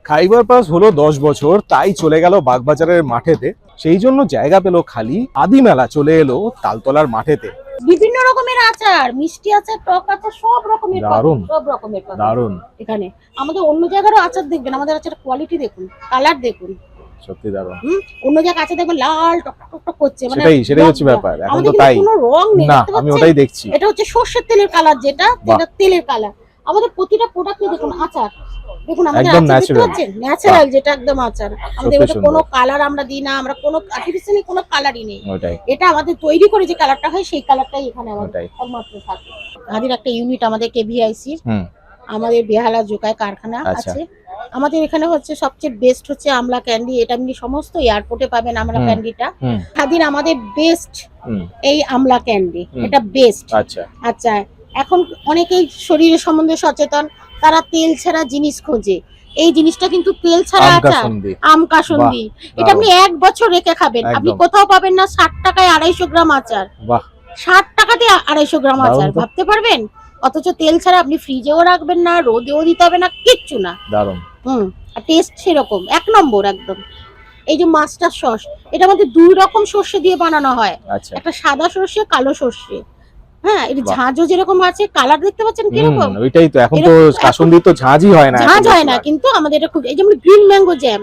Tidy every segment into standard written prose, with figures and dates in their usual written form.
খাইবার pass হলো 10 বছর, তাই চলে গেল বাগবাজারের মাঠেতে। সেই জন্য জায়গা পেল খালি, আদি মেলা চলে এলো তালতলার মাঠেতে। বিভিন্ন রকমের আচার, মিষ্টি আচার, টক আচার, সব রকমের দারুণ, সব রকমের দারুণ। এখানে আমাদের অন্য জায়গারও আচার দেখবেন, আমাদের আচার কোয়ালিটি দেখুন, কালার দেখুন, সত্যি দারুণ। অন্য জায়গায় আচার দেখবেন লাল টক টক টক করছে, মানে সেটাই হচ্ছে ব্যাপার। এখন তো তাই কোনো রং নেই, না, আমি ওটাই দেখছি। এটা হচ্ছে সরষের তেলের কালার, যেটা তেলের কালার। আমাদের প্রতিটা প্রোডাক্টে দেখুন আচার, দেখুন আমাদের একদম ন্যাচারাল, যেটা একদম আচার। আমাদের কোনো কালার আমরা দিই না, আমরা কোনো আর্টিফিশিয়ালি কোনো কালারই নেই। এটা আমাদের তৈরি করে যে কালারটা হয়, সেই কালারটাই এখানে আমাদের একমাত্র থাকে। আমাদের একটা ইউনিট আমাদের কেভিআইসি, আমাদের বেহালা জোকায় কারখানা আছে। আমাদের এখানে হচ্ছে সবচেয়ে বেস্ট হচ্ছে আমলা ক্যান্ডি। এটা আপনি সমস্ত এয়ারপোর্টে পাবেন আমলা ক্যান্ডিটা। খাদির আমাদের বেস্ট এই আমলা ক্যান্ডি, এটা বেস্ট। আচ্ছা, এখন অনেকেই শরীরের সম্বন্ধে সচেতন, তারা তেল ছাড়া জিনিস খোঁজে। এই জিনিসটা কিন্তু তেল ছাড়া আচার, আম কাসুন্দি। এটা আপনি 1 বছর রেখে খাবেন, আপনি কোথাও পাবেন না 60 টাকায় 250 গ্রাম আচার। 60 টাকা দিয়ে 250 গ্রাম আচার, ভাবতে পারবেন? অথচ তেল ছাড়া আপনি ফ্রিজেও রাখবেন না, রোদেও দিতে হবে না, কিচ্ছু না। দারুণ। আর টেস্ট সেরকম 1 নম্বর একদম। এই যে মাস্টার সস, এটা আমাদের 2 রকম সরষে দিয়ে বানানো হয়, একটা সাদা সরষে, কালো সরষে। হ্যাঁ, এই ঝাঁঝও যেরকম আছে, কালার দেখতে পাচ্ছেন কিরকম? ওইটাই তো, এখন তো কাসুন্দি তো ঝাঁঝই হয় না, ঝাঁঝ হয় না, কিন্তু আমাদের এটা খুব, এই যেমন গ্রিন ম্যাঙ্গো জ্যাম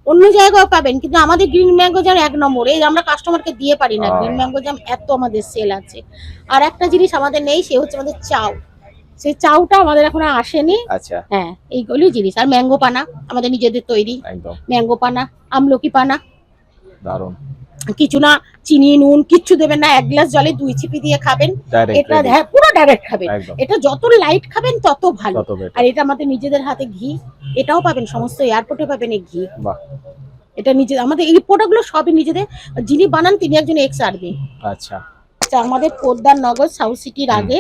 অন্য জায়গায় পাবেন, কিন্তু আমাদের গ্রিন ম্যাঙ্গো জ্যাম 1 নম্বর। এই আমরা কাস্টমারকে দিয়ে পারি না গ্রিন ম্যাঙ্গো জ্যাম, এত আমাদের সেল আছে। আর একটা জিনিস আমাদের নেই, সে হচ্ছে আমাদের চাউ। সেই চাউটা আমাদের এখনো আসেনি। আচ্ছা, হ্যাঁ, এইগুলি জিনিস। আর ম্যাঙ্গো পানা আমাদের নিজেদের তৈরি, ম্যাঙ্গো পানা, আমলকি পানা। দারুণ। কিছু না, চিনি নুন কিচ্ছু দেবেন না, 1 গ্লাস জলে 2 চিপি দিয়ে খাবেন। এটা হ্যাঁ, পুরো ডাইরেক্ট খাবেন। এটা যত লাইট খাবেন তত ভালো। আর এটা আমাদের নিজেদের হাতে ঘি, এটাও পাবেন সমস্ত এয়ারপোর্টে পাবেন এই ঘি। এটা নিজে, আমাদের এই প্রোডাক্টগুলো সবই নিজেদের। যিনি বানান তিনি একজন এক্স আর্মি। আচ্ছা, আমাদের পোদ্দার নগর সাউথ সিটির আগে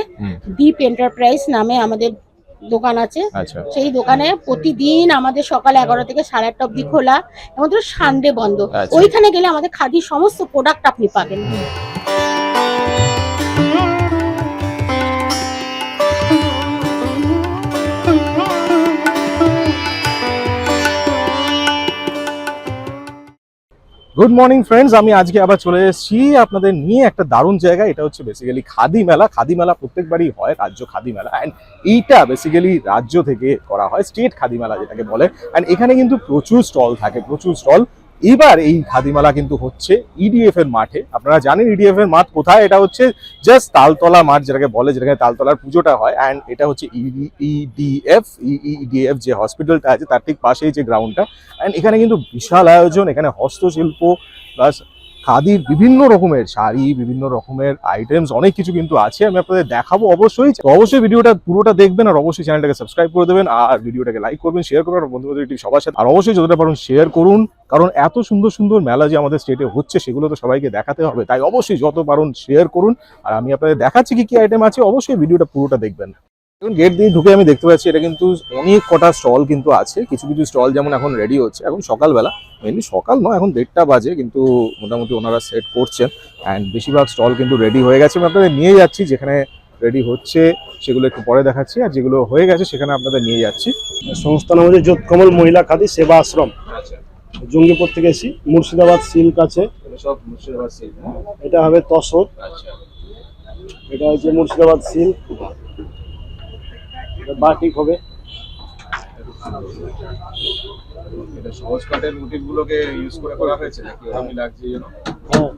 দীপ এন্টারপ্রাইজ নামে আমাদের দোকান আছে। সেই দোকানে প্রতিদিন আমাদের সকাল 11 থেকে 8:30 অবধি খোলা, আমাদের সানডে বন্ধ। ওইখানে গেলে আমাদের খাদির সমস্ত প্রোডাক্ট আপনি পাবেন। গুড মর্নিং ফ্রেন্ডস, আমি আজকে আবার চলে এসেছি আপনাদের নিয়ে একটা দারুণ জায়গা। এটা হচ্ছে বেসিক্যালি খাদি মেলা। খাদি মেলা প্রত্যেকবারই হয়, রাজ্য খাদি মেলা। অ্যান্ড এইটা বেসিক্যালি রাজ্য থেকে করা হয়, স্টেট খাদি মেলা যেটাকে বলে। অ্যান্ড এখানে কিন্তু প্রচুর স্টল থাকে, প্রচুর স্টল। এবার এই খাদি মেলা কিন্তু হচ্ছে ইডিএফ এর মাঠে। আপনারা জানেন ইডিএফ এর মাঠ কোথায়? এটা হচ্ছে জাস্ট তালতলা মাঠ যেটাকে বলে, যেটাকে তালতলার পুজোটা হয়। অ্যান্ড এটা হচ্ছে ইডিএফ যে হসপিটালটা আছে তার ঠিক পাশেই যে গ্রাউন্ডটা। অ্যান্ড এখানে কিন্তু বিশাল আয়োজন, এখানে হস্তশিল্প প্লাস খাদির বিভিন্ন রকমের শাড়ি, বিভিন্ন রকমের আইটেমস, অনেক কিছু কিন্তু আছে। আমি আপনাদের দেখাবো অবশ্যই ভিডিওটা পুরোটা দেখবেন, আর অবশ্যই চ্যানেলটাকে সাবস্ক্রাইব করে দেবেন, আর ভিডিওটাকে লাইক করবেন, শেয়ার করবেন বন্ধু বান্ধব সবার সাথে। আর অবশ্যই যতটা পারুন শেয়ার করুন, কারণ এত সুন্দর সুন্দর মেলা যে আমাদের স্টেটে হচ্ছে সেগুলো তো সবাইকে দেখাতে হবে। তাই অবশ্যই যত পারুন শেয়ার করুন। আর আমি আপনাদের দেখাচ্ছি কি কি আইটেম আছে, অবশ্যই ভিডিওটা পুরোটা দেখবেন। এখন গেট দিয়ে ঢুকে আমি দেখতে পাচ্ছি এটা কিন্তু অনেক কটা স্টল কিন্তু আছে। কিছু কিছু স্টল যেমন এখন রেডি হচ্ছে, এখন সকালবেলা, মেনলি সকাল নয়, এখন 1:30 বাজে, কিন্তু মোটামুটি ওনারা সেট করছেন। অ্যান্ড বেশিরভাগ স্টল কিন্তু রেডি হয়ে গেছে। আমি আপনাদের নিয়ে যাচ্ছি, যেখানে রেডি হচ্ছে সেগুলো একটু পরে দেখাচ্ছি, আর যেগুলো হয়ে গেছে সেখানে আপনাদের নিয়ে যাচ্ছি। সংস্থান আমাদের যোধকমল মহিলা খাদি সেবা আশ্রম, জঙ্গিপুর থেকে এসি। মুর্শিদাবাদ সিল্ক আছে, সব মুর্শিদাবাদ সিল্ক। এটা হবে তসর। এটা হচ্ছে মুর্শিদাবাদ সিল্ক, এটা বাটিক হবে। এটা সহজ কাটের মোটিভগুলোকে ইউজ করে করা হয়েছে নাকি আমি লাগছে জানো? হ্যাঁ,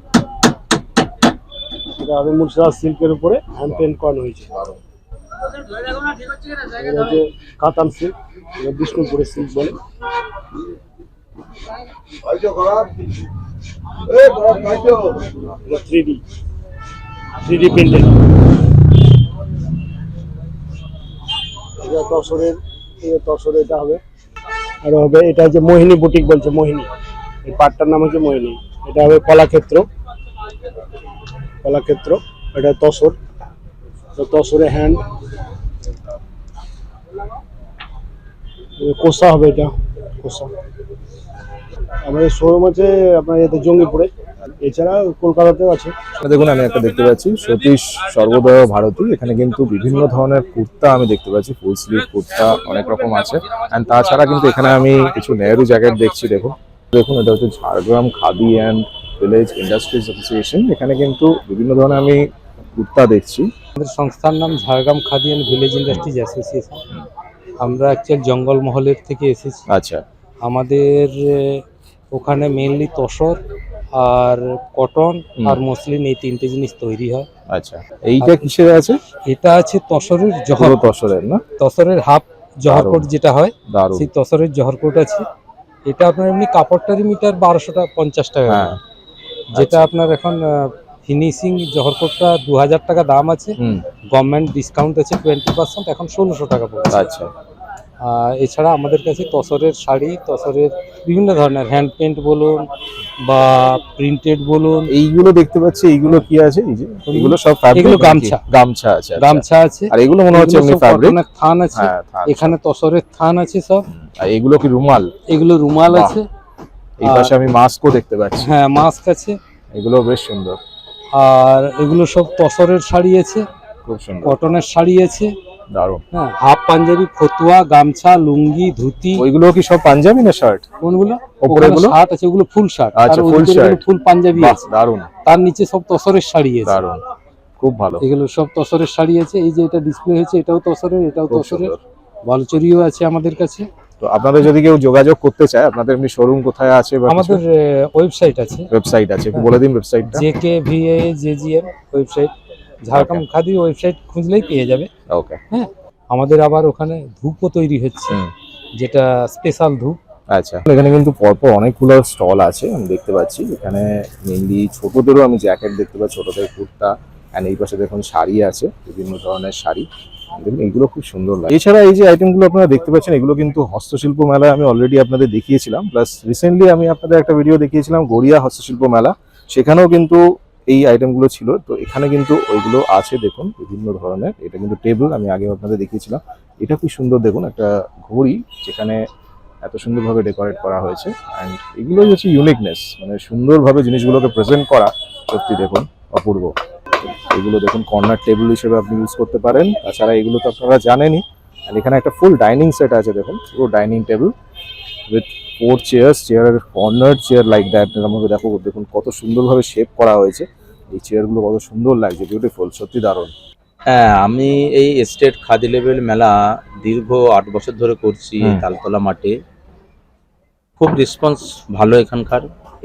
এটা হবে মুর্শিদাবাদ সিল্কের উপরে হ্যান্ড পেইন্ট করানো হয়েছে। এটা হচ্ছে কাতান সিল্ক, এটা বিষ্ণুপুরের সিল্ক বলে। এটা 3D প্রিন্টেড। এটা তসরের, এটা হবে। আর হবে এটা হচ্ছে মোহিনী বুটিক বলছে, মোহিনী, এই পাটটার নাম হচ্ছে মোহিনী। এটা হবে কলাক্ষেত্র, এটা তসর, তসরে হ্যান্ড। কোষা হবে, এটা কোষা। আমাদের শোরুম আছে আপনার এতে জঙ্গিপুরে। এছাড়া কলকাতাতেও আছে। দেখুন আমি একটা দেখতে পাচ্ছি সতীশ সর্বোদয় ভারতী, এখানে কিন্তু বিভিন্ন ধরনের কুর্তা আমি দেখতে পাচ্ছি, ফুল স্লিভ কুর্তা অনেক রকম আছে। অ্যান্ড তাছাড়া কিন্তু এখানে আমি কিছু নেহেরু জ্যাকেট দেখছি। দেখুন দেখুন এটা হচ্ছে Jhargram khadi and village industries association. এখানে কিন্তু বিভিন্ন ধরনের আমি কুর্তা দেখছি। আমাদের সংস্থার নাম Jhargram khadi and village industries association. আমরা অ্যাকচুয়াল জঙ্গলমহলের থেকে এসেছি। আচ্ছা আমাদের ওখানে মেইনলি তসর আর কটন আর মসলিন এই তিনটে জিনিস তৈরি হয়। আচ্ছা, এইটা কিসের আছে? এটা আছে তসরের জহর, পুরো তসরের না? তসরের হাফ জহরকোট যেটা হয়, দারুণ। সেই তসরের জহরকোট আছে। এটা আপনার এমনি কাপড়টারি মিটার 1250 টাকা, হ্যাঁ যেটা আপনার এখন ফিনিশিং জহরকোটটা 2000 টাকা দাম আছে। গভর্নমেন্ট ডিসকাউন্ট আছে 20%, এখন 1600 টাকা পড়ছে। আচ্ছা এছাড়া আমাদের কাছে তসরের শাড়ি, তসরের বিভিন্ন ধরনের হ্যান্ড পেন্ট বলুন বা প্রিন্টেড বলুন। এইগুলো দেখতে পাচ্ছি, এইগুলো কি আছে? এই যে এগুলো সব ফ্যাব্রিক, এগুলো গামছা। গামছা আছে, আচ্ছা। গামছা আছে। আর এগুলো মনে হচ্ছে এমনি ফ্যাব্রিক। কটনের থান আছে, হ্যাঁ থান। এখানে তসরের থান আছে সব। আর এগুলো কি রুমাল? এগুলো রুমাল বাহ। আছে। এই পাশে আমি মাস্কও দেখতে পাচ্ছি। হ্যাঁ মাস্ক আছে। এগুলো বেশ সুন্দর। আর এগুলো সব তসরের শাড়ি আছে, খুব সুন্দর। কটনের শাড়ি আছে। দারুণ। হ্যাঁ হাফ পাঞ্জাবি, ফতুয়া, গামছা, লুঙ্গি, ধুতি। ওইগুলো কি সব পাঞ্জাবি না শার্ট? কোনগুলো? ওপরে গুলো শার্ট আছে, ওগুলো ফুল শার্ট। আচ্ছা, ফুল শার্ট, ফুল পাঞ্জাবি বাহ আছে। দারুণ। তার নিচে সব তসরের শাড়ি আছে। দারুণ, খুব ভালো। এগুলো সব তসরের শাড়ি আছে। এই যে এটা ডিসপ্লে হয়েছে, এটাও তসরের, এটাও খুব তসরের। সুন্দর। বালুচরিও আছে আমাদের কাছে। তো আপনাদের যদি কেউ যোগাযোগ করতে চায়, আপনাদের এমনি শোরুম কোথায় আছে বা আমাদের ওয়েবসাইট আছে, ওয়েবসাইট আছে, একটু বলে দিন ওয়েবসাইটটা। JKVAJGM website, Jhargram khadi website খুঁজলেই পেয়ে যাবে। ওকে। হ্যাঁ আমাদের আবার ওখানে ধূপও তৈরি হচ্ছে, যেটা স্পেশাল ধূপ। আচ্ছা, এখানে কিন্তু পরপর অনেকগুলো স্টল আছে আমি দেখতে পাচ্ছি। এখানে মেনলি ছোটদেরও আমি জ্যাকেট দেখতে পাচ্ছি, ছোটদের কুর্তা। অ্যান্ড এই পাশে দেখুন শাড়ি আছে, বিভিন্ন ধরনের শাড়ি। দেখুন এইগুলো খুব সুন্দর লাগে। এছাড়া এই যে আইটেমগুলো আপনারা দেখতে পাচ্ছেন, এগুলো কিন্তু হস্তশিল্প মেলায় আমি অলরেডি আপনাদের দেখিয়েছিলাম। প্লাস রিসেন্টলি আমি আপনাদের একটা ভিডিও দেখিয়েছিলাম গড়িয়া হস্তশিল্প মেলা, সেখানেও কিন্তু এই আইটেমগুলো ছিল। তো এখানে কিন্তু ওইগুলো আছে দেখুন বিভিন্ন ধরনের। এটা কিন্তু টেবিল, আমি আগে আপনাদের দেখিয়েছিলাম। এটা খুব সুন্দর, দেখুন একটা ঘড়ি যেখানে এত সুন্দরভাবে ডেকোরেট করা হয়েছে। অ্যান্ড এগুলোই হচ্ছে ইউনিকনেস, মানে সুন্দরভাবে জিনিসগুলোকে প্রেজেন্ট করা। সত্যি দেখুন অপূর্ব। এগুলো দেখুন কর্নার টেবিল হিসেবে আপনি ইউজ করতে পারেন। তাছাড়া এগুলো তো আপনারা জানেনই। আর এখানে একটা ফুল ডাইনিং সেট আছে, দেখুন পুরো ডাইনিং টেবিল উইথ 4 চেয়ার্স, চেয়ারের কর্নার চেয়ার লাইক দ্যাট। আমাকে দেখো, দেখুন কত সুন্দরভাবে শেপ করা হয়েছে। এই চেয়ারগুলো কত সুন্দর লাগছে, বিউটিফুল, সত্যি দারুণ। হ্যাঁ, আমি এই স্টেট খাদি লেভেল মেলা দীর্ঘ 8 বছর ধরে করছি তালতলা মাঠে। খুব রেসপন্স ভালো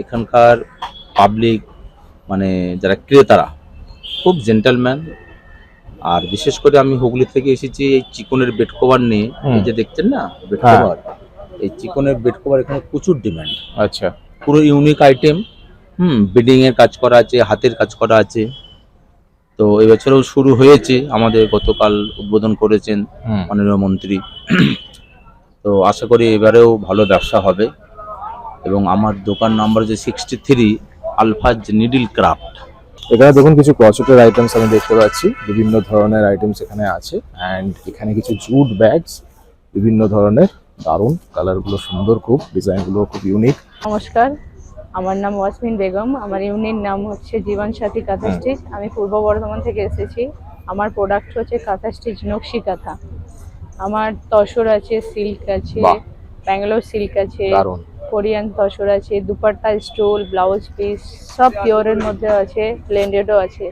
এখানকার পাবলিক, মানে যারা ক্রেতারা খুব জেন্টলম্যান। আর বিশেষ করে আমি হুগলি থেকে এসেছি এই চিকনের বেড কভার নিয়ে। এই যে দেখছেন না বেড কভার, এই চিকনের বেড কভার এখানে প্রচুর ডিমান্ড। আচ্ছা, পুরো ইউনিক আইটেম। বিডিং এর কাজ করা আছে, হাতের কাজ করা আছে। তো এবছরও শুরু হয়েছে, আমাদের গতকাল উদ্বোধন করেছেন মাননীয় মন্ত্রী। তো আশা করি এবারেও ভালো ব্যবসা হবে। এবং আমার দোকান নাম্বার যে 63 আলফাজ নিডল ক্রাফট। এখানে দেখুন কিছু ক্রচেটের আইটেমস আমি দেখতে পাচ্ছি, বিভিন্ন ধরনের আইটেমস এখানে আছে। অ্যান্ড এখানে কিছু জুট ব্যাগস বিভিন্ন ধরনের, দারুণ, কালারগুলো সুন্দর, খুব ডিজাইনগুলো খুব ইউনিক। নমস্কার, আমার নাম ওয়াসমিন বেগম। আমার ইউনিট নাম হচ্ছে জীবন সাথী কাঁথা স্টিচ। আমি পূর্ব বর্ধমান থেকে এসেছি। আমার প্রোডাক্ট হচ্ছে কাঁথা স্টিচ, নকশি কাঁথা। আমার তসর আছে, সিল্ক আছে, ব্যাঙ্গালোর সিল্ক আছে, কোরিয়ান তসর আছে, দুপাট্টা, স্টোল, ব্লাউজ পিস সব পিওরের মধ্যে আছে, ব্লেন্ডেডও আছে।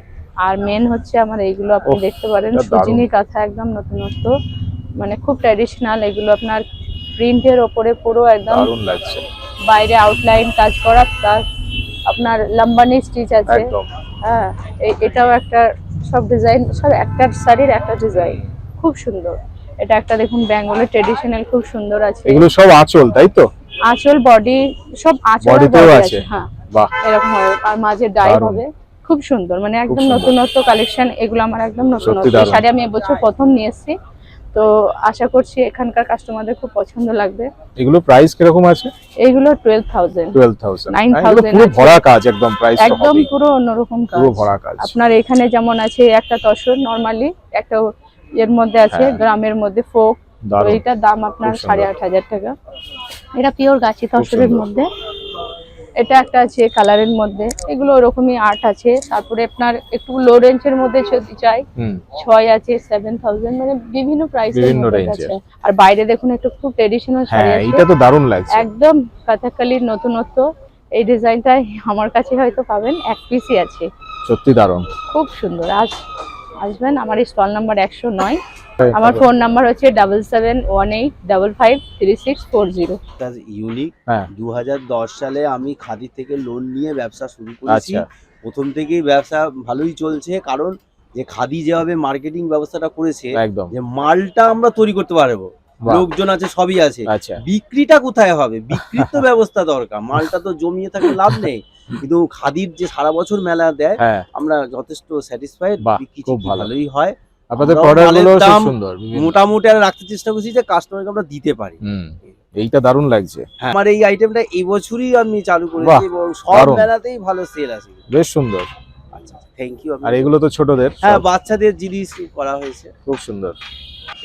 আর মেন হচ্ছে আমার এইগুলো আপনি দেখতে পারেন, সুজিনি কাঁথা, একদম নতুনত্ব, মানে খুব ট্র্যাডিশনাল। এগুলো আপনার প্রিন্টের ওপরে পুরো একদম দারুণ লাগছে, বাইরে আউটলাইন কাজ করা, প্লাস আপনার লাম্বানি স্টিচ আছে। হ্যাঁ, এটাও একটা, সব ডিজাইন সব একটা শাড়ির একটা ডিজাইন, খুব সুন্দর। এটা একটা দেখুন বেঙ্গলের ট্রেডিশনাল, খুব সুন্দর আছে। এগুলো সব আঁচল, তাই তো? আঁচল, বডি সব আঁচল, বডিতেও আছে। হ্যাঁ বাহ, এরকম হবে। আর মাঝে ডাই হবে, খুব সুন্দর, মানে একদম নতুনত্ব কালেকশন। এগুলো আমার একদম নতুনত্ব শাড়ি, আমি এবছর প্রথম নিয়ে এসেছি। তো আশা করছি এখানকার কাস্টমারদের খুব পছন্দ লাগবে। এগুলো প্রাইস কিরকম আছে? এইগুলো 12,000 9,000 পুরো ভরা কাজ, একদম প্রাইস একদম পুরো অন্যরকম কাজ, পুরো ভরা কাজ। আপনার এখানে যেমন আছে একটা তসর নরমালি একটা এর মধ্যে আছে, গ্রামের মধ্যে ফোক, তো এটার দাম আপনার 8,500 টাকা। এটা পিওর গাছি তসরের মধ্যে। এটা একটা আছে কালারের মধ্যে, এগুলো ওরকমই আর্ট আছে। তারপরে আপনার একটু লো রেঞ্জের মধ্যে যদি চাই 6 আছে, 7000, মানে বিভিন্ন প্রাইসের বিভিন্ন মধ্যে range-এর। আছে। আর বাইরে দেখুন একটু খুব ট্রেডিশনাল শাড়ি হ্যাঁ আছে, এইটা তো দারুণ লাগছে। একদম কাথাকালির নতুনত্ব। এই ডিজাইনটাই আমার কাছে হয়তো পাবেন, এক পিসই আছে, সত্যি দারুণ। খুব সুন্দর। আসবেন, আমার স্টল নাম্বার 109, আমার ফোন নাম্বার হচ্ছে 7718553640। ইউনিক। হ্যাঁ 2010 সালে আমি খাদি থেকে লোন নিয়ে ব্যবসা শুরু করেছি। আচ্ছা প্রথম থেকেই ব্যবসা ভালোই চলছে, কারণ যে খাদি যেভাবে মার্কেটিং ব্যবস্থাটা করেছে, একদম। যে মালটা আমরা তৈরি করতে পারবো, বাহ। লোকজন আছে, সবই আছে, আচ্ছা বিক্রিটা কোথায় হবে? বিক্রির তো ব্যবস্থা দরকার, মালটা তো জমিয়ে থাকলে লাভ নেই। কিন্তু খাদির যে সারা বছর মেলা দেয়, হ্যাঁ আমরা যথেষ্ট স্যাটিসফাইড, বাহ, বিক্রি খুব ভালো। ভালোই হয়। আপনাদের আমরাও প্রোডাক্ট গুলো মালের খুব দাম সুন্দর বিভিন্ন। মোটামুটি আর রাখতে চেষ্টা করছি যে কাস্টমারকে আমরা দিতে পারি। এইটা দারুণ লাগছে। হ্যাঁ, আমার এই আইটেমটা এই বছরই আমি চালু বাহ, করেছি এবং সব দারুণ। মেলাতেই ভালো সেল আছে। বেশ সুন্দর। আচ্ছা, থ্যাংক ইউ। আর এগুলো তো ছোটদের হ্যাঁ, সব। বাচ্চাদের জিনিস করা হয়েছে। খুব সুন্দর।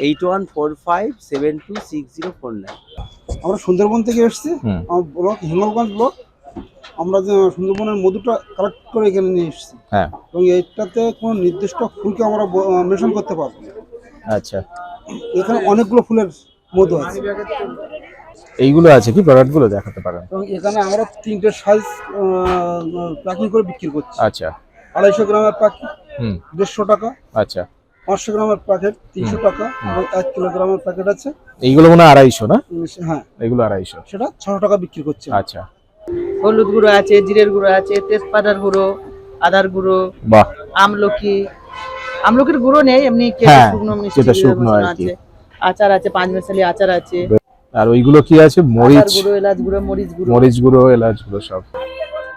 8145726049। আমরা সুন্দরবন থেকে এসেছি, হুম। আমার ব্লক হিঙ্গলগঞ্জ ব্লক। আমরা যে সুন্দরবনের মধুটা কালেক্ট করে এখানে নিয়ে এসেছি, হ্যাঁ এবং এইটাতে কোনো নির্দিষ্ট ফুলকে আমরা মেনশন করতে পারবো না। আচ্ছা এখানে অনেকগুলো ফুলের মধু আছে, এইগুলো আছে কি প্রোডাক্ট গুলো দেখাতে পারেন? এবং এখানে আমরা 3টে সাইজ প্যাকিং করে বিক্রি করছি। আচ্ছা 250 গ্রামের প্যাকেট হুম 150 টাকা, আচ্ছা 500 গ্রামের প্যাকেট 300 টাকা, এবং 1 কিলোগ্রামের প্যাকেট আছে, এইগুলো মনে হয় 250 না? হ্যাঁ এগুলো 250। সেটা 600 টাকা বিক্রি করছে। আচ্ছা হলুদ গুঁড়ো আছে, জিরের গুঁড়ো আছে, তেজপাতার গুঁড়ো, আদার গুঁড়ো, বাহ। আমলকির গুঁড়ো নেই, এমনি হ্যাঁ, শুকনো মিষ্টি যেটা দিয়ে শুকনো মশলা আর কি। আছে, আচার আছে, 5 মেশালি আচার আছে, আর ওইগুলো কি আছে? আদার মরিচ, গুঁড়ো, এলাচ গুঁড়ো, মরিচ গুঁড়ো। মরিচ গুঁড়ো, এলাচ গুঁড়ো সব।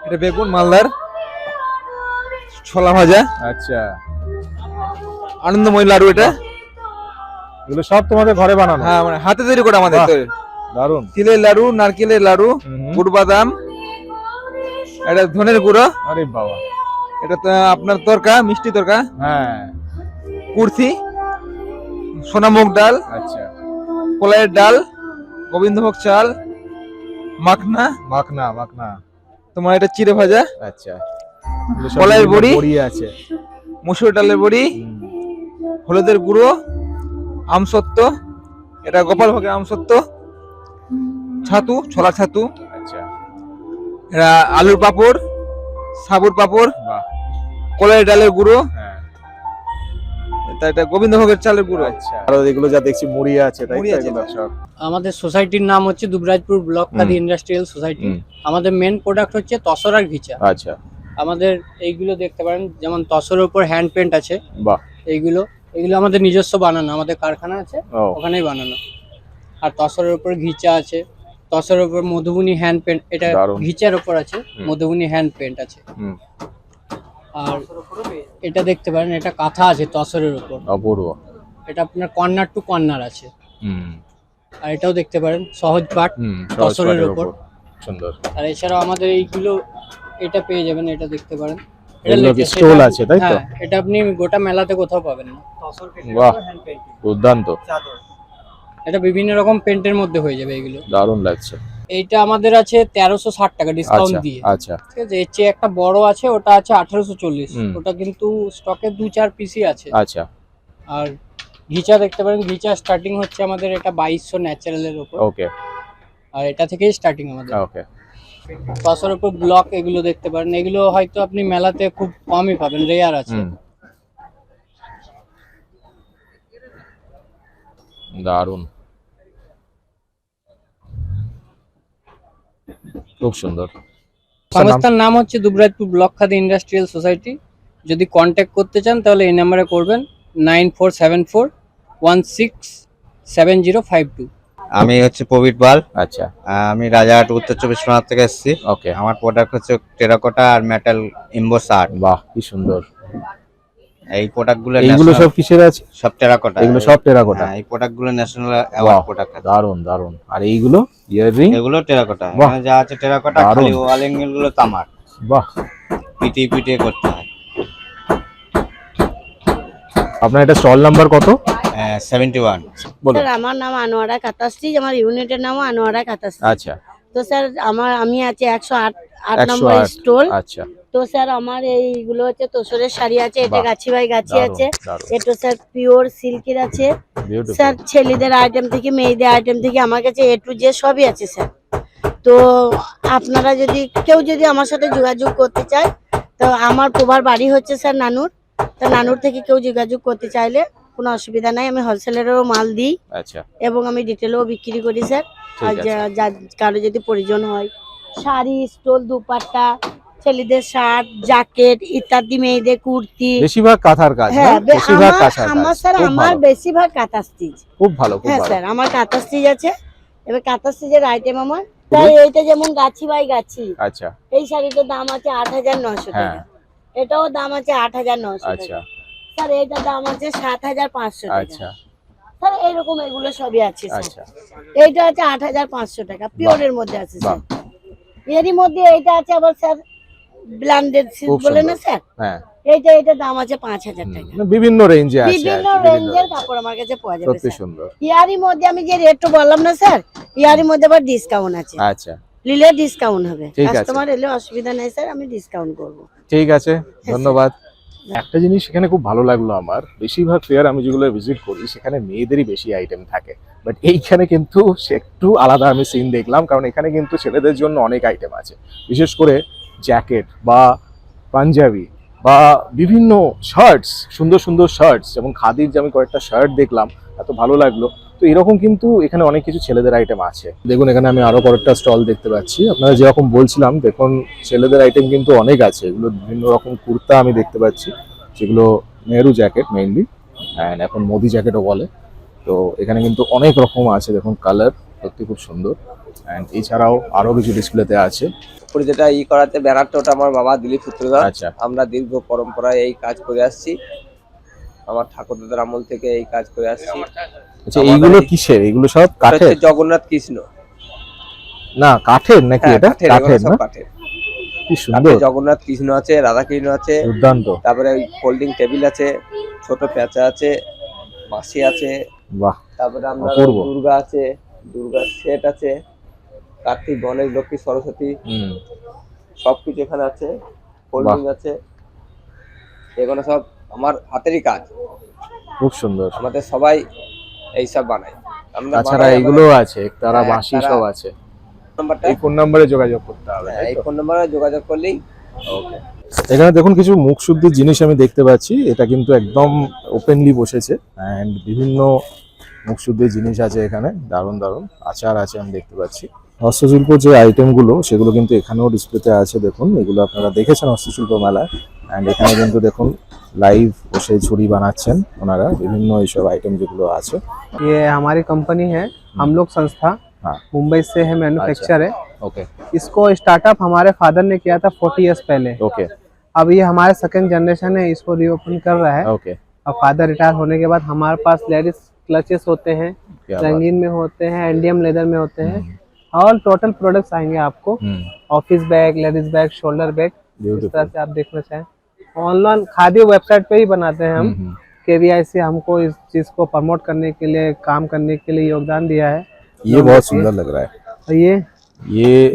এটা বেগুন মালদার ছোলা ভাজা, আচ্ছা আনন্দময় লাড়ু। এটা এগুলো সব তোমাদের ঘরে বানানো? হ্যাঁ, মানে হাতে তৈরি করে আমাদের বাহ। তৈরি। দারুণ। তিলের লাড়ু, নারকেলের লাড়ু, হুম। গুড় বাদাম, এটা ধনের গুঁড়ো, আরে বাবা। এটা তো আপনার তরকা, মিষ্টি তরকা, হ্যাঁ কুর্তি, সোনা মুগ ডাল, আচ্ছা কলাইয়ের ডাল, গোবিন্দভোগ চাল, মাখনা, মাখনা, মাখনা। তোমার এটা চিড়ে ভাজা, আচ্ছা এগুলো সব কলাইয়ের বিভিন্ন বড়ি। বড়ি আছে। মসুর ডালের বড়ি, হুম। হলুদের গুঁড়ো, আমসত্ত্ব, এটা গোপাল ভোগের আমসত্ত্ব, ছাতু, ছোলা ছাতু, আচ্ছা এটা আলুর পাঁপড়, সাবুর পাঁপড়, বাহ। কলাইয়ের ডালের গুঁড়ো, হ্যাঁ এটা গোবিন্দভোগের চালের গুঁড়ো। আচ্ছা। আর এগুলো যা দেখছি মুড়ি আছে, তাই মুড়ি তো? আছে, এগুলো সব। আমাদের সোসাইটির নাম হচ্ছে Dubrajpur block khadi industrial society. হুম। আমাদের মেন প্রোডাক্ট হচ্ছে তসর আর ঘিচা। আচ্ছা আমাদের এইগুলো দেখতে পারেন, যেমন তসরের উপর হ্যান্ড পেন্ট আছে, বাহ। এইগুলো আমাদের নিজস্ব বানানো, আমাদের কারখানা আছে, ও ওখানেই বানানো। আর তসরের উপর ঘিচা আছে, তসরের উপর মধুবনী হ্যান্ড পেন্ট, এটা দারুণ। ঘিচার উপর আছে, হুম। মধুবনী হ্যান্ড পেন্ট আছে। হুম। আর এটা দেখতে পারেন, এটা কাঁথা আছে তসরের উপর, অপূর্ব। এটা আপনার কর্নার টু কর্নার আছে। হুম আর এটাও দেখতে পারেন সহজ পাট, হুম তসরের উপর। সুন্দর। আর এছাড়াও আমাদের এইগুলো এটা পেয়ে যাবেন, এটা দেখতে পারেন, এগুলো কি latest, স্টোল এটা- আছে, তাই তো? হ্যাঁ, এটা আপনি গোটা মেলাতে কোথাও পাবেন না। বাহ দুর্দান্ত, এটা বিভিন্ন রকম পেন্টের মধ্যে হয়ে যাবে এগুলো। দারুণ লাগছে। এইটা আমাদের আছে 1360 টাকা ডিসকাউন্ট আচ্ছা দিয়ে। আচ্ছা ঠিক আছে, এর চেয়ে একটা বড় আছে, ওটা আছে 1840। হুম। ওটা কিন্তু স্টকে 2-4 পিসই আছে। আচ্ছা আর ঘিচা দেখতে পারেন, ঘিচা স্টার্টিং হচ্ছে আমাদের এটা 2200 ন্যাচারালের উপর, ওকে আর এটা থেকেই স্টার্টিং আমাদের। ওকে। তসরের উপর ব্লক এগুলো দেখতে পারেন, এগুলো হয়তো আপনি মেলাতে খুব কমই পাবেন, রেয়ার আছে। হুম দারুণ, খুব সুন্দর। সংস্থার নাম হচ্ছে Dubrajpur block khadi industrial society. যদি কন্ট্যাক্ট করতে চান তাহলে এই নাম্বারে করবেন 9474167052। আমি হচ্ছে প্রবীর পাল। আচ্ছা আমি রাজারহাট উত্তর 24 পরগনা থেকে এসেছি। ওকে। আমার প্রোডাক্ট হচ্ছে টেরাকোটা আর মেটাল এমবোস আর্ট। বাহ কি সুন্দর। এই প্রোডাক্টগুলো এইগুলো সব কিসের আছে? সব টেরাকোটা। এগুলো সব টেরাকোটা? হ্যাঁ, এই প্রোডাক্টগুলো ন্যাশনাল অ্যাওয়ার্ড প্রোডাক্ট। দারুন দারুন। আর এইগুলো ইয়াররিং? এগুলো টেরাকোটা। বাহ। এখানে যা আছে টেরাকোটা, দারুণ। খালি ওয়াল অ্যাঙ্গেল গুলো তামার। বাহ। পিটে করতে হয়। আপনার এটা স্টল নাম্বার কত? 71। বলুন। স্যার আমার নাম আনোয়ারা কাতাস্ট্রিজ, আমার ইউনিটের নামও আনোয়ারা কাতাস্ট্রিজ। আচ্ছা তো স্যার আমি আছি 8 108 নম্বর স্টল। আচ্ছা, তো স্যার আমার এইগুলো হচ্ছে তোসরের শাড়ি আছে, এটা বাহ, গাছি বাই গাছি দারুণ, আছে, দারুণ, এটা স্যার পিওর সিল্কের আছে beautiful। স্যার। ছেলেদের আইটেম থেকে মেয়েদের আইটেম থেকে আমার কাছে A to Z সবই আছে স্যার। তো আপনারা যদি কেউ যদি আমার সাথে যোগাযোগ করতে চায়, তো আমার প্রভার বাড়ি হচ্ছে স্যার নানুর। তো নানুর থেকে কেউ যোগাযোগ করতে চাইলে কোনো অসুবিধা নাই, আমি হোলসেলেরও মাল দিই আচ্ছা, এবং আমি ডিটেলও বিক্রি করি স্যার। আর ঠিক আছে। কারো যদি প্রয়োজন হয় শাড়ি, স্টোল, দুপাট্টা, ছেলেদের শার্ট, জ্যাকেট ইত্যাদি, মেয়েদের কুর্তি। বেশিরভাগ কাঁথার কাজ, হ্যাঁ, না? বেশিরভাগ কাঁথার আমার কাজ, স্যার খুব আমার ভালো, বেশিরভাগ কাঁথা স্টিচ। খুব ভালো, খুব হ্যাঁ ভালো। স্যার, আমার কাঁথা স্টিচ আছে। এবার কাঁথা স্টিচের আইটেম আমার তাই এইটা যেমন গাছি বাই গাছি, আচ্ছা, এই শাড়িটার দাম আছে 8,900 হ্যাঁ, টাকা। এটাও দাম আছে 8,900 আচ্ছা, টাকা স্যার। এইটার দাম আছে 7,500 টাকা আচ্ছা, স্যার। এইরকম এগুলো সবই আছে স্যার। আচ্ছা, এইটা আছে 8,500 টাকা, পিওরের মধ্যে আছে স্যার। বাহ, এরই মধ্যে এইটা আছে আবার স্যার ব্ল্যান্ডেড সিল্ক খুব বলে না সুন্দর। স্যার, হ্যাঁ, এইটার দাম আছে 5,000 টাকা। মানে বিভিন্ন রেঞ্জে আছে, বিভিন্ন আর কি, বিভিন্ন রেঞ্জের range। কাপড় আমার কাছে পাওয়া যাবে সত্যি স্যার। সুন্দর। ইয়ারই মধ্যে আমি যে রেটটা বললাম না স্যার, ইয়ারই মধ্যে আবার ডিসকাউন্ট আছে, আচ্ছা, নিলে ডিসকাউন্ট হবে। ঠিক আছে। কাস্টমার এলে অসুবিধা নেই স্যার, আমি ডিসকাউন্ট করব। ঠিক আছে, স্যার। ধন্যবাদ। একটা জিনিস এখানে খুব ভালো লাগলো আমার, বেশিরভাগ ফেয়ার আমি যেগুলো ভিজিট করি সেখানে মেয়েদেরই বেশি আইটেম থাকে, বাট এইখানে কিন্তু সে একটু আলাদা আমি সিন দেখলাম, কারণ এখানে কিন্তু ছেলেদের জন্য অনেক আইটেম আছে, বিশেষ করে জ্যাকেট বা পাঞ্জাবি বা বিভিন্ন শার্টস, সুন্দর সুন্দর শার্টস, যেমন খাদির যে আমি কয়েকটা শার্ট দেখলাম, এত ভালো লাগলো। তো এরকম কিন্তু এখানে অনেক কিছু ছেলেদের আইটেম আছে। দেখুন এখানে আমি আরো কয়েকটা স্টল দেখতে পাচ্ছি, আপনারা যেরকম বলছিলাম দেখুন ছেলেদের আইটেম কিন্তু অনেক আছে। এগুলো বিভিন্ন রকম কুর্তা আমি দেখতে পাচ্ছি, যেগুলো নেহরু জ্যাকেট মেইনলি, অ্যান্ড এখন মোদি জ্যাকেটও বলে। তো এখানে কিন্তু অনেক রকম আছে, দেখুন কালার সত্যি খুব সুন্দর। অ্যান্ড এছাড়াও আরো কিছু ডিসপ্লেতে আছে। যেটা করাতে ব্যানারটা ওটা আমার বাবা দিলীপ সূত্রধর। আচ্ছা, আমরা দীর্ঘ পরম্পরায় এই কাজ করে আসছি, আমার ঠাকুরদাদার আমল থেকে এই কাজ করে আসছি। আচ্ছা, এইগুলো কিসের? এগুলো সব কাঠের? জগন্নাথ কৃষ্ণ না, কাঠের নাকি? এটা কাঠের সব না? কাঠের। কি সুন্দর, জগন্নাথ কৃষ্ণ আছে, রাধা কৃষ্ণ আছে, দুর্দান্ত, তারপরে ফোল্ডিং টেবিল আছে, ছোট পেঁচা আছে, বাঁশি আছে, বাহ, তারপরে আমরা অপূর্ব। দুর্গা আছে, দুর্গার সেট আছে, কার্তিক, গণেশ, লক্ষ্মী, সরস্বতী সবকিছু এখানে আছে, ফোল্ডিং আছে। এগুলো সব আমার হাতেরই কাজ, খুব সুন্দর। আমাদের সবাই এইসব বানাই। আমরা তাছাড়া এইগুলো আছে, তারা বাঁশি সব আছে। নাম্বারটা এই ফোন নাম্বারে যোগাযোগ করতে হবে, এই ফোন নাম্বারে যোগাযোগ করলেই। ওকে। এখানে দেখুন কিছু মুখ শুদ্ধির জিনিস আমি দেখতে পাচ্ছি, এটা কিন্তু একদম ওপেনলি বসেছে, অ্যান্ড বিভিন্ন মুখ শুদ্ধির জিনিস আছে এখানে, দারুণ দারুণ আচার আছে আমি দেখতে পাচ্ছি। হস্তশিল্প যে আইটেমগুলো সেগুলো কিন্তু এখানেও ডিসপ্লেতে আছে, দেখুন এগুলো আপনারা দেখেছেন হস্তশিল্প মেলায়। অ্যান্ড এখানে কিন্তু দেখুন লাইভ বসে ঝুড়ি বানাচ্ছেন ওনারা, বিভিন্ন এইসব आइटम যেগুলো আছে। ये हमारी कंपनी है, हम लोग संस्था हाँ। मुंबई से है, मैन्युफैक्चर है। ओके इसको स्टार्टअप हमारे फादर ने किया था 40 इयर्स पहले। ओके अब ये हमारे सेकंड जनरेशन है, इसको रीओपन कर रहा है। ओके, अब फादर रिटायर होने के बाद हमारे पास लेडीज क्लचेस होते हैं, क्या बात। रंगीन में होते हैं, एंडियम लेदर में होते हैं। ऑल टोटल प्रोडक्ट्स आएंगे आपको, office bag, ladies bag, shoulder bag, इस तरह से आप देखना चाहें। ऑनलाइन खादी वेबसाइट पे ही बनाते हैं हम। KVIC हमको इस चीज को प्रमोट करने के लिए, काम करने के लिए योगदान दिया है। ये बहुत सुंदर लग रहा है। और ये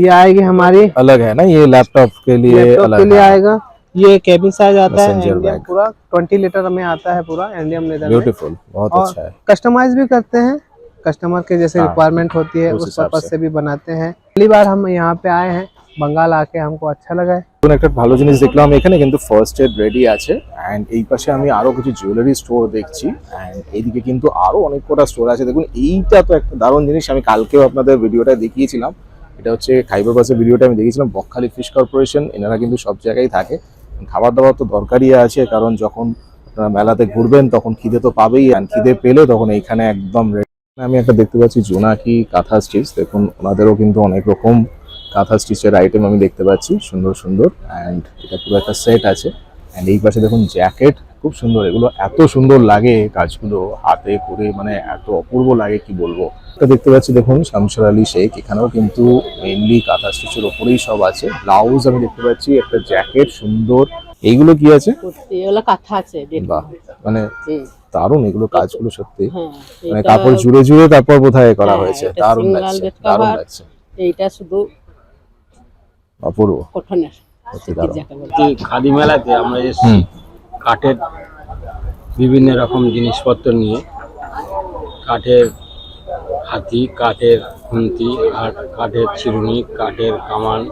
ये आएगी हमारी अलग है ना, ये लैपटॉप के लिए लैपटॉप अलग के लिए है। आएगा। ये केबिन साइज आता है, Messenger इंडियम bag। पूरा 20 लीटर में आता है, पूरा इंडियम लेदर में। ब्यूटीफुल, बहुत और अच्छा है। कस्टमाइज भी करते हैं, कस्टमर के जैसे हाँ, रिक्वायरमेंट होती है उस उस हिसाब पर्पज से। से भी बनाते हैं। पहली बार हम यहाँ पे आए हैं, बंगाल आके हमको अच्छा लगा है। এখন একটা ভালো জিনিস দেখলাম, এখানে কিন্তু ফার্স্ট এড রেডি আছে, অ্যান্ড এই পাশে আমি আরো কিছু জুয়েলারি স্টোর দেখছি, অ্যান্ড এইদিকে কিন্তু আরো অনেক কটা স্টোর আছে। দেখুন এইটা তো একটা দারুণ জিনিস, আমি কালকেও আপনাদের ভিডিওটা দেখিয়েছিলাম। এটা হচ্ছে খাইবার বাসের ভিডিওটা আমি দেখিয়েছিলাম, বকখালি ফিশ কর্পোরেশন, এনারা কিন্তু সব জায়গায় থাকে। খাবার দাবার তো দরকারই আছে, কারণ যখন আপনারা মেলাতে ঘুরবেন তখন খিদে তো পাবেই, আর খিদে পেলে তখন এইখানে একদম ready। আমি একটা দেখতে পাচ্ছি জোনাকি কাঁথা স্টিচ, দেখুন ওনাদেরও কিন্তু অনেক রকম কাঁথা স্টিচের আইটেম আমি দেখতে পাচ্ছি, সুন্দর সুন্দর। অ্যান্ড এটা পুরো একটা সেট আছে। অ্যান্ড এই পাশে দেখুন জ্যাকেট, খুব সুন্দর, এগুলো এত সুন্দর লাগে কাজগুলো হাতে করে, মানে এত অপূর্ব লাগে কি বলবো। এটা দেখতে পাচ্ছি দেখুন শামসুর আলী শেখ, এখানেও কিন্তু মেইনলি কাঁথা স্টিচের ওপরেই সব আছে। ব্লাউজ আমি দেখতে পাচ্ছি, একটা জ্যাকেট সুন্দর। এইগুলো কি আছে? এগুলো কাঁথা আছে। বাহ, মানে দারুণ এগুলো কাজগুলো সত্যি, হ্যাঁ, মানে কাপড় জুড়ে জুড়ে তারপর বোধহয় করা হ্যাঁ, হয়েছে, এটা দারুণ single লাগছে, bed দারুণ cover। লাগছে। এইটা শুধু অপূর্ব। কটনের সত্যি দারুণ। যাকে বলে। খাদি মেলাতে আমরা এসেছি কাঠের বিভিন্ন রকম জিনিসপত্র নিয়ে, কাঠের হাতি, কাঠের খুন্তি, আর কাঠের চিরুনি, কাঠের কামান,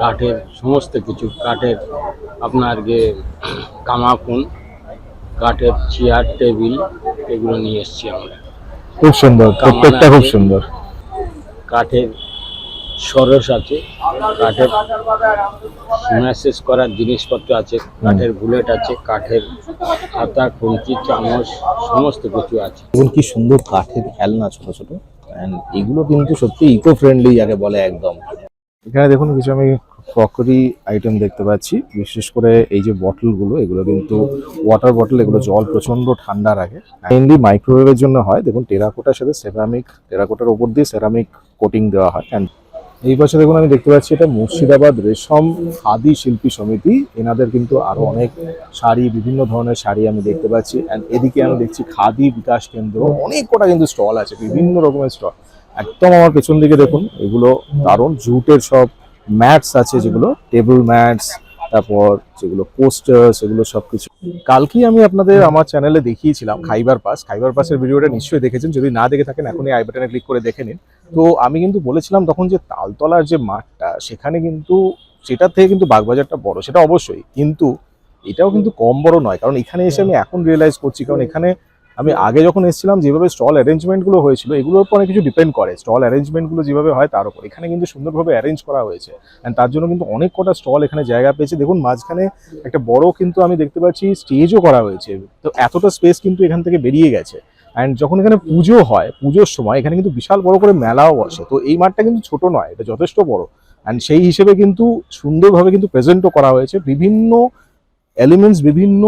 কাঠের সমস্ত কিছু, কাঠের আপনার কামাকুন, কাঠের চেয়ার টেবিল, এগুলো নিয়ে এসেছি আমরা। খুব সুন্দর, প্রত্যেকটা খুব সুন্দর। কাঠের সরস আছে, কাঠের ম্যাসেজ করার জিনিসপত্র আছে, কাঠের বুলেট আছে, কাঠের হাতা, খুন্তি, চামচ, সমস্ত কিছু আছে। এবং কি সুন্দর কাঠের খেলনা ছোট ছোট, এন্ড এগুলো কিন্তু সত্যি ইকো ফ্রেন্ডলি যাকে বলে একদম। এখানে দেখুন কিছু আমি ক্রকারি আইটেম দেখতে পাচ্ছি, বিশেষ করে এই যে বটলগুলো, এগুলো কিন্তু ওয়াটার বটল, এগুলো জল প্রচন্ড ঠান্ডা রাখে, মেইনলি মাইক্রোওয়েভের জন্য হয়। দেখুন টেরাকোটার সাথে সেরামিক, টেরাকোটার উপর দিয়ে সেরামিক কোটিং দেওয়া হয়। অ্যান্ড এই পাশে দেখুন আমি দেখতে পাচ্ছি এটা মুর্শিদাবাদ রেশম খাদি শিল্পী সমিতি, এনাদের কিন্তু আরো অনেক শাড়ি, বিভিন্ন ধরনের শাড়ি আমি দেখতে পাচ্ছি। অ্যান্ড এদিকে আমি দেখছি খাদি বিকাশ কেন্দ্র, অনেক কটা কিন্তু স্টল আছে, বিভিন্ন রকমের স্টল। একদম আমার পেছন দিকে দেখুন, এগুলো দারুণ জুটের সব ম্যাটস আছে, যেগুলো টেবিল ম্যাটস, তারপর যেগুলো পোস্টার্স, এগুলো সবকিছু। কালকেই আমি আপনাদের আমার চ্যানেলে দেখিয়েছিলাম খাইবার পাস, খাইবার পাসের ভিডিওটা নিশ্চয়ই দেখেছেন, যদি না দেখে থাকেন এখনই আই বাটনে ক্লিক করে দেখে নিন। তো আমি কিন্তু বলেছিলাম তখন যে তালতলার যে মাঠটা, সেখানে কিন্তু সেটার থেকে কিন্তু বাগবাজারটা বড়, সেটা অবশ্যই, কিন্তু এটাও কিন্তু কম বড় নয়। কারণ এখানে এসে আমি এখন রিয়েলাইজ করছি, কারণ এখানে আমি আগে যখন এসেছিলাম যেভাবে স্টল অ্যারেঞ্জমেন্টগুলো হয়েছিল, এগুলোর উপর অনেক কিছু ডিপেন্ড করে, স্টল অ্যারেঞ্জমেন্টগুলো যেভাবে হয় তার উপর। এখানে কিন্তু সুন্দরভাবে অ্যারেঞ্জ করা হয়েছে, অ্যান্ড তার জন্য কিন্তু অনেক কটা স্টল এখানে জায়গা পেয়েছে। দেখুন মাঝখানে একটা বড় কিন্তু আমি দেখতে পাচ্ছি স্টেজও করা হয়েছে, তো এতটা স্পেস কিন্তু এখান থেকে বেরিয়ে গেছে। অ্যান্ড যখন এখানে পুজো হয়, পুজোর সময় এখানে কিন্তু বিশাল বড় করে মেলাও বসে, তো এই মাঠটা কিন্তু ছোট নয়, এটা যথেষ্ট বড়। অ্যান্ড সেই হিসেবে কিন্তু সুন্দরভাবে কিন্তু প্রেজেন্টও করা হয়েছে, বিভিন্ন এলিমেন্টস, বিভিন্ন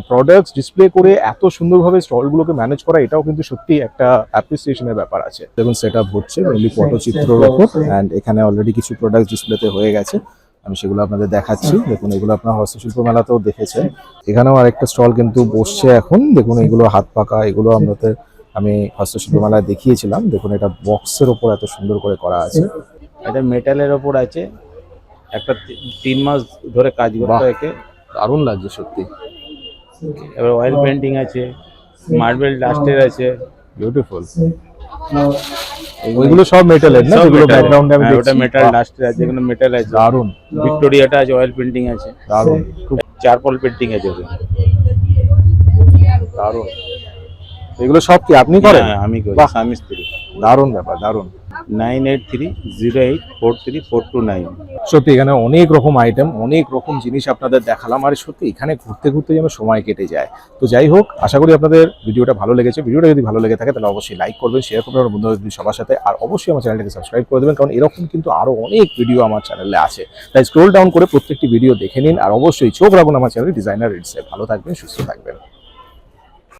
প্রোডাক্টস ডিসপ্লে করে এত সুন্দরভাবে স্টলগুলোকে ম্যানেজ করা, এটাও কিন্তু সত্যি একটা অ্যাপ্রিসিয়েশনের ব্যাপার আছে। দেখুন সেট আপ হচ্ছে মেনলি পটচিত্রের ওপর, অ্যান্ড এখানে অলরেডি কিছু প্রোডাক্ট ডিসপ্লেতে হয়ে গেছে, আমি সেগুলো আপনাদের দেখাচ্ছি। দেখুন এগুলো আপনার হস্তশিল্প মেলাতেও দেখেছেন, এখানেও আরেকটা স্টল কিন্তু বসছে এখন। দেখুন এগুলো হাত পাকা, এগুলো আমাদের আমি হস্তশিল্প মেলায় দেখিয়েছিলাম। দেখুন এটা বক্সের ওপর এত সুন্দর করে করা আছে, এটা মেটালের ওপর আছে, একটা 3 মাস ধরে কাজ করতে একে, দারুণ লাগছে সত্যি। এবার অয়েল পেন্টিং আছে, মার্বেল ডাস্টের আছে, বিউটিফুল। ওইগুলো সব মেটালের না, যেগুলো ব্যাকগ্রাউন্ডে আমি দেখছি, ওটা মেটাল ডাস্টের আছে, এখানে মেটাল আছে, দারুণ। ভিক্টোরিয়াটা আছে, অয়েল পেন্টিং আছে, দারুণ, খুব চারকোল পেন্টিং আছে, দারুণ। এগুলো সব কি আপনি করেন? হ্যাঁ আমি করি, বাহ। স্বামী স্ত্রী। দারুণ ব্যাপার, দারুণ। 9830843429। সত্যি এখানে অনেক রকম আইটেম, অনেক রকম জিনিস আপনাদের দেখালাম, আর সত্যি এখানে ঘুরতে ঘুরতে যেন সময় কেটে যায়। তো যাই হোক, আশা করি আপনাদের ভিডিওটা ভালো লেগেছে। ভিডিওটা যদি ভালো লেগে থাকে তাহলে অবশ্যই লাইক করবেন, শেয়ার করবেন আমার বন্ধুদের সবার সাথে, আর অবশ্যই আমার চ্যানেলটাকে সাবস্ক্রাইব করে দেবেন, কারণ এরকম কিন্তু আরো অনেক ভিডিও আমার চ্যানেলে আছে। তাই স্ক্রোল ডাউন করে প্রত্যেকটি ভিডিও দেখে নিন, আর অবশ্যই চোখ রাখুন আমার চ্যানেল ডিজাইনার রিডসে। ভালো থাকবেন, সুস্থ থাকবেন।